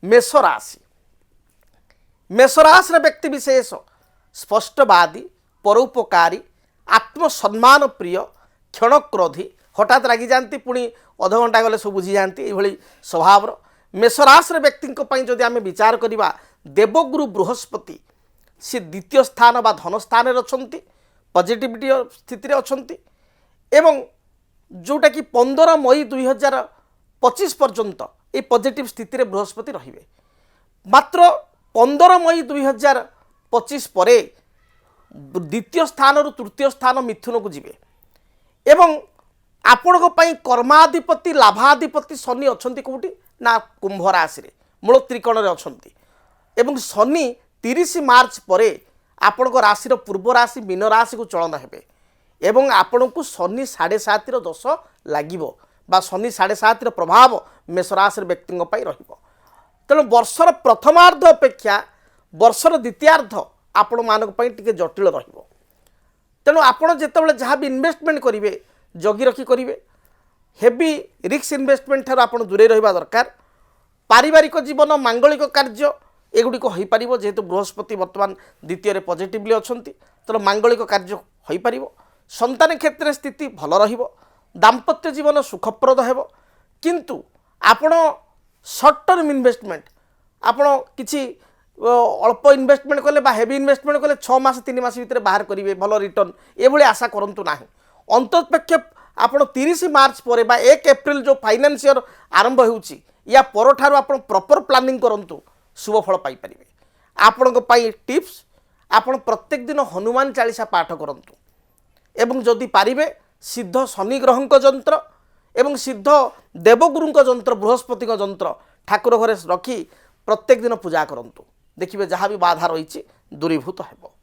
मेष राशि मेष राशि व्यक्ति विशेष स्पष्टवादी परोपकारी आत्मसम्मान प्रिय क्षणक्रोधी हठात रागी जाती पुणी अध घंटा गले सब बुझी जाती ये स्वभाव मेष राशि व्यक्ति जदि आम विचार करवा देवगुरु बृहस्पति सी द्वितीय स्थान बा धन स्थान अच्छा पॉजिटिविटी स्थिति अच्छा एवं जोटा कि 15 मई 2025 पर्यंत ये पॉजिटिव स्थिति रे बृहस्पति रहिबे मात्र 15 मई 2025 परे द्वितीय स्थान रु तृतीय स्थान मिथुन को जिवे एवं आपण कर्माधिपति लाभाधिपति शनि अच्छा कौटी ना कुंभ राशि रे मूल त्रिकोण रे अच्छा एवं शनि 30 मार्च परे आपण राशि पूर्व राशि मीन राशि को चलन हेबे एवं आपण को शनि 7.5 दोष लागिबो बा शनि 7.5 प्रभाव मेष राशि व्यक्ति रहिबो तेणु वर्षर प्रथमार्ध अपेक्षा वर्षर द्वितीयार्ध आपण मानक पई टिके जटिल रहिबो तेणु आपण जेतेबेले जहाँ भी इन्वेस्टमेंट करिवे जगी रखी करिवे हेवी रिस्क इन्वेस्टमेंट ठार आपण दूरे रहिबा दरकार पारिवारिक जीवन मांगलिक कार्य एगुड़िक हो पार जेहेतु बृहस्पति वर्तमान द्वितीय पॉजिटिवली अच्छा तेणु मांगलिक कार्य हो पार संतान क्षेत्र स्थिति भल रहिबो दाम्पत्य जीवन सुखप्रद हेबो किंतु आपण शॉर्ट टर्म इन्वेस्टमेंट आपण किछि अल्प इन्वेस्टमेंट कले बा हेवी इन्वेस्टमेंट कले 6 मास 3 मास भितर बाहर करिवे भल रिटर्न एभली आशा करंतु नाही अंततपेक्ष आपण 30 मार्च पर बा 1 एप्रिल जो फाइनेंस ईयर आरंभ होउची या परठारु आपण प्रॉपर प्लानिंग करंतु शुभ फल पाई परिवे आपण टिप्स आपण प्रत्येक दिन हनुमान चालीसा पाठ करंतु एवं जदि पारिबे सिद्ध शनि ग्रहंक जंत्र एवं सिद्ध देवगुरुंक जंत्र बृहस्पति जंत्र ठाकुर घरे रखी प्रत्येक दिन पूजा करंतु देखिबे जहाँ भी बाधा रही दूरीभूत हेबो।